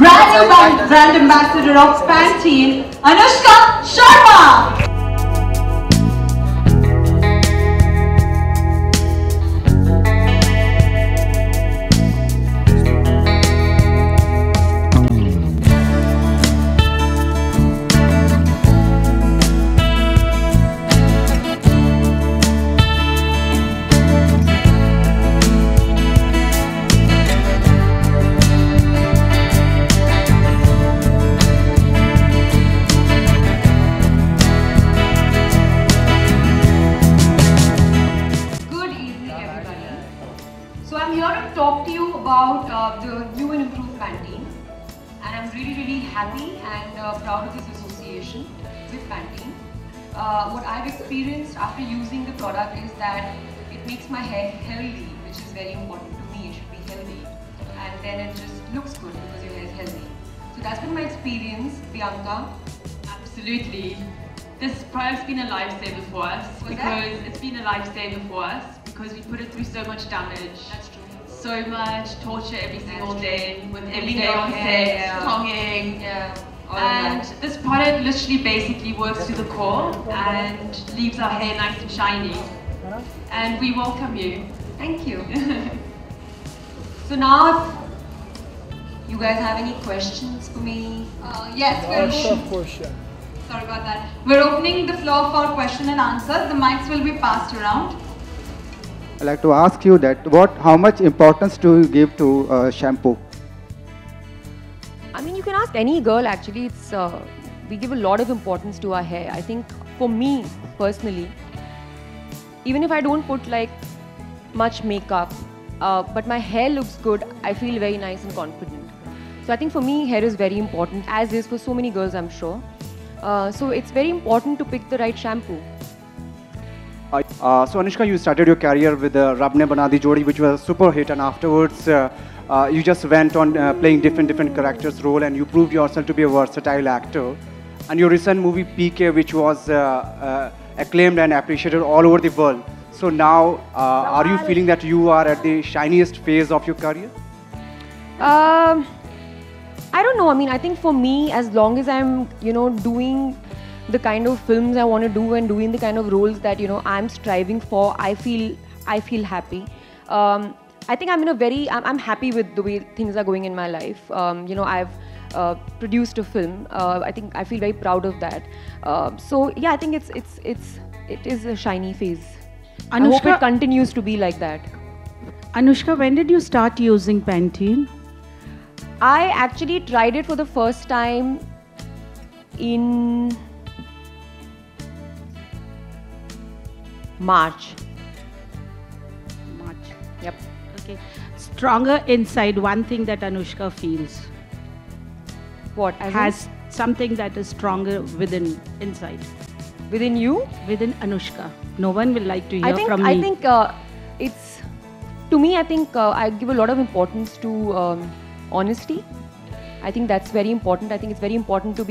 brand new brand ambassador of Pantene, Anushka Sharma. So I'm here to talk to you about the new and improved Pantene, and I'm really happy and proud of this association with Pantene. What I've experienced after using the product is that it makes my hair healthy, which is very important to me. It should be healthy, and then it just looks good because your hair is healthy. So that's been my experience. Bianca? Absolutely. This product's been a lifesaver for us it's been a lifesaver for us because we put it through so much damage. That's true. So much torture every single day with every Losing day on your set, hair, tonguing. All And of that. this product literally basically works to the core and leaves our hair nice and shiny. And we welcome you. Thank you. So now, if you guys have any questions for me? Yes, Of course, yeah. sorry about that. We're opening the floor for question and answers. The mics will be passed around. I'd like to ask you that how much importance do you give to shampoo? I mean, you can ask any girl actually. We give a lot of importance to our hair. I think for me personally, even if I don't put like much makeup, but my hair looks good, I feel very nice and confident. So I think for me, hair is very important, as is for so many girls, I'm sure. So it's very important to pick the right shampoo. So Anushka, you started your career with Rab Ne Bana Di Jodi, which was a super hit, and afterwards you just went on playing different characters role, and you proved yourself to be a versatile actor. And your recent movie PK, which was acclaimed and appreciated all over the world. So now, are you feeling that you are at the shiniest phase of your career? I don't know. I mean, I think for me, as long as I'm, doing the kind of films I want to do and doing the kind of roles that, I'm striving for, I feel happy. I think I'm happy with the way things are going in my life. I've produced a film. I think I feel very proud of that. So yeah, I think it is a shiny phase. I hope it continues to be like that. Anushka, when did you start using Pantene? I actually tried it for the first time in March. Yep. Okay. Stronger inside, one thing that Anushka feels. What? Has something that is stronger inside. Within you? Within Anushka. No one will like to hear from me. I think it's, to me, I think I give a lot of importance to honesty. I think that's very important. I think it's very important to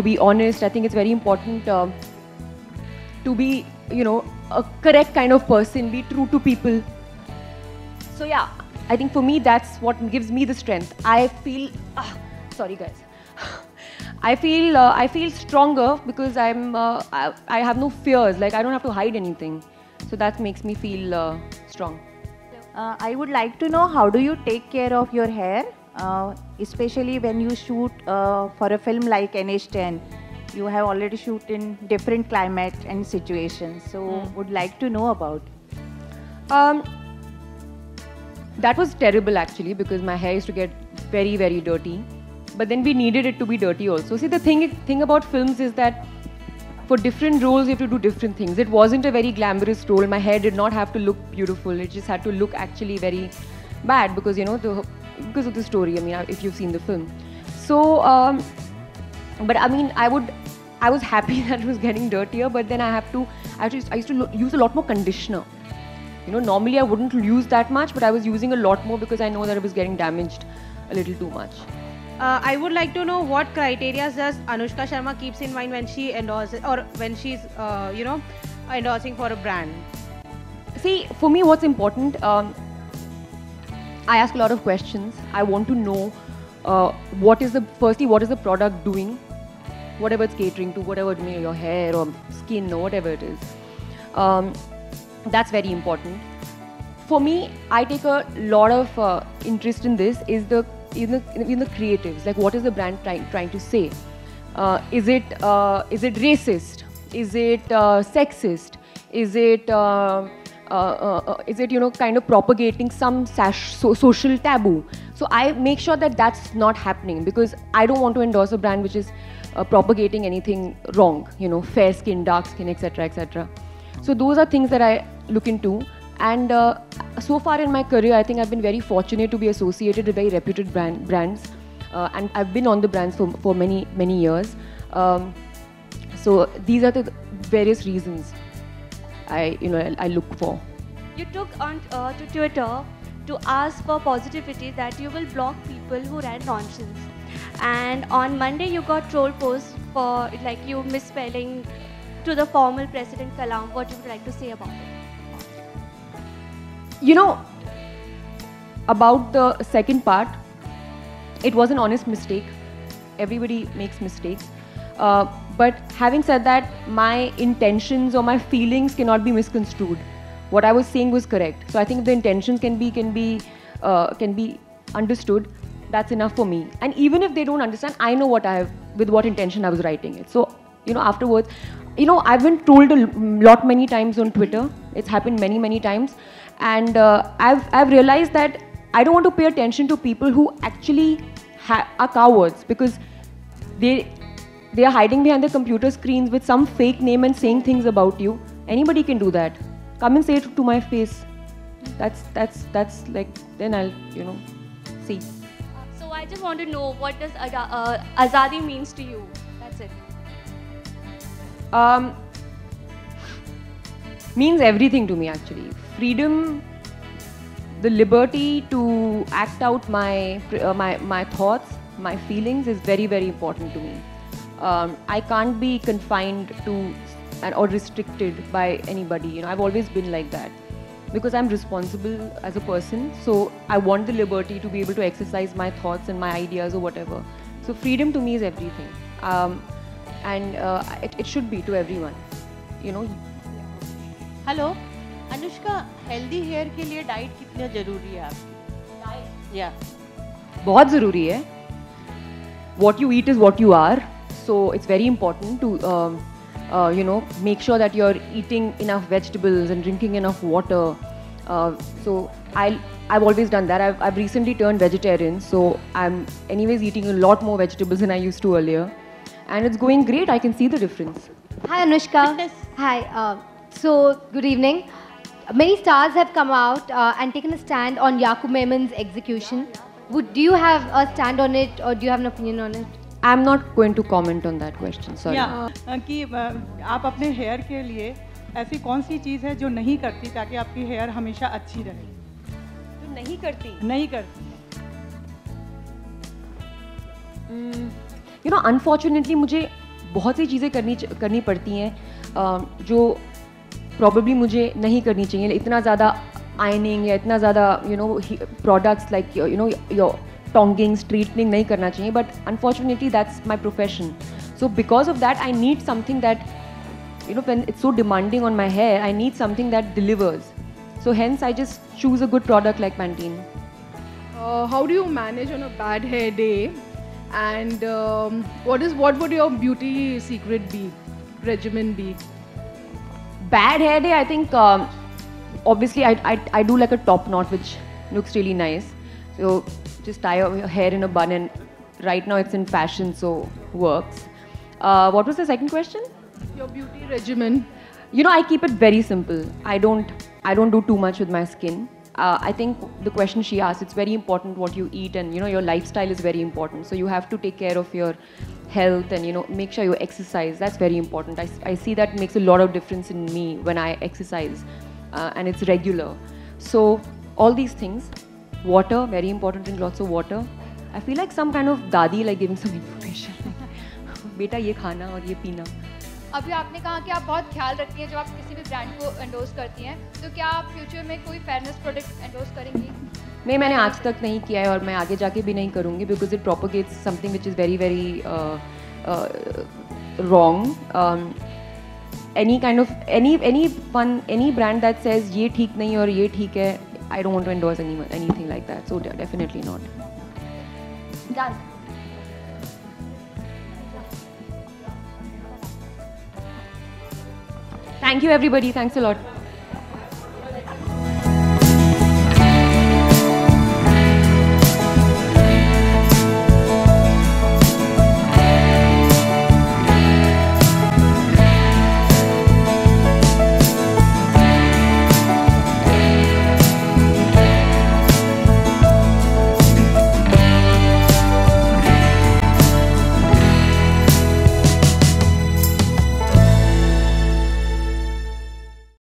be honest. I think it's very important to be, a correct kind of person, be true to people. So yeah, I think for me that's what gives me the strength. I feel, sorry guys, I feel stronger because I have no fears. Like I don't have to hide anything. So that makes me feel strong. I would like to know, how do you take care of your hair, especially when you shoot for a film like NH10. You have already shoot in different climate and situations, so would like to know about. That was terrible actually, because my hair used to get very dirty, but then we needed it to be dirty also. See, the thing about films is that for different roles you have to do different things. It wasn't a very glamorous role. My hair did not have to look beautiful. It just had to look actually very bad because because of the story. I mean, if you've seen the film. So, but I mean, I was happy that it was getting dirtier, but then I used to use a lot more conditioner. Normally I wouldn't use that much, but I was using a lot more because I know that it was getting damaged a little too much. I would like to know what criteria does Anushka Sharma keeps in mind when she endorses or when she's, endorsing for a brand? See, for me, what's important, I ask a lot of questions. I want to know what is the product doing, whatever it's catering to, whatever, you know, your hair or skin or whatever it is. That's very important. For me, I take a lot of interest in this in the creatives. Like, what is the brand trying to say? Is it racist? Is it sexist? Is it you know, kind of propagating some social taboo? So I make sure that that's not happening, because I don't want to endorse a brand which is propagating anything wrong, you know, fair skin, dark skin, etc., etc. So those are things that I look into. And so far in my career, I think I've been very fortunate to be associated with very reputed brands, and I've been on the brands for many years. So these are the various reasons I look for. You took on to Twitter to ask for positivity, that you will block people who rant nonsense. And on Monday you got troll posts for like you misspelling to the formal President Kalam. What you would like to say about it? You know, about the second part, it was an honest mistake. Everybody makes mistakes. But having said that, my intentions or my feelings cannot be misconstrued. What I was saying was correct. So I think the intentions can be understood. That's enough for me. And even if they don't understand, I know with what intention I was writing it. So, you know, afterwards, you know, I've been told a lot many times on Twitter. It's happened many times. And I've realized that I don't want to pay attention to people who actually are cowards, because they are hiding behind their computer screens with some fake name and saying things about you. Anybody can do that. Come and say it to my face. That's like, then I'll, you know, see. So I just want to know, what does Azadi means to you? That's it. Means everything to me, actually. Freedom, the liberty to act out my thoughts, my feelings is very important to me. I can't be confined to or restricted by anybody. You know, I've always been like that, because I'm responsible as a person. So I want the liberty to be able to exercise my thoughts and my ideas or whatever. So freedom to me is everything, and it should be to everyone. You know. Hello, Anushka, healthy hair के लिए diet कितना जरूरी है आपकी? Diet? Yeah. बहुत ज़रूरी है. What you eat is what you are. So it's very important to you know, make sure that you're eating enough vegetables and drinking enough water. So I've always done that. I've recently turned vegetarian, so I'm anyways eating a lot more vegetables than I used to earlier, and it's going great. I can see the difference. Hi Anushka. Hi. So good evening. Many stars have come out and taken a stand on Yaqub Memon's execution. Do you have a stand on it, or do you have an opinion on it? I'm not going to comment on that question. Sorry. कि आप अपने hair के लिए ऐसी कौन सी चीज़ है जो नहीं करती ताकि आपकी हेयर हमेशा अच्छी रहे? जो नहीं करती? नहीं करती. You know, unfortunately मुझे बहुत सी चीज़ें करनी पड़ती हैं जो probably मुझे नहीं करनी चाहिए. इतना ज़्यादा ironing या इतना ज़्यादा you know products like you know your tonging, straightening nahi karna chahiye, but unfortunately that's my profession. So because of that, I need something that, you know, when it's so demanding on my hair, I need something that delivers. So hence I just choose a good product like Pantene. How do you manage on a bad hair day, and what would your beauty secret be, regimen be? Bad hair day, I think obviously I do like a top knot which looks really nice. So just tie your hair in a bun, and right now it's in fashion, so works. What was the second question? Your beauty regimen. You know, I keep it very simple. I don't do too much with my skin. I think the question she asked, it's very important what you eat, and you know your lifestyle is very important. So you have to take care of your health, and you know make sure you exercise. That's very important. I see that makes a lot of difference in me when I exercise, and it's regular. So all these things. Water, very important, drink lots of water. I feel like some kind of dadi, like giving some information. बेटा ये खाना और ये पीना. अभी आपने कहा कि आप बहुत ख्याल रखती हैं जब आप किसी भी ब्रांड को एंडोर्स करती हैं, तो क्या आप फ्यूचर में कोई फेयरनेस प्रोडक्ट एंडोर्स करेंगी? नहीं, मैंने आज तक नहीं किया है और मैं आगे जाके भी नहीं करूँगी because it propagates something which is very very wrong. Any kind of any brand that says ये ठीक नहीं और ये ठीक है, I don't want to endorse anything like that. So definitely not. Done. Thank you everybody. Thanks a lot.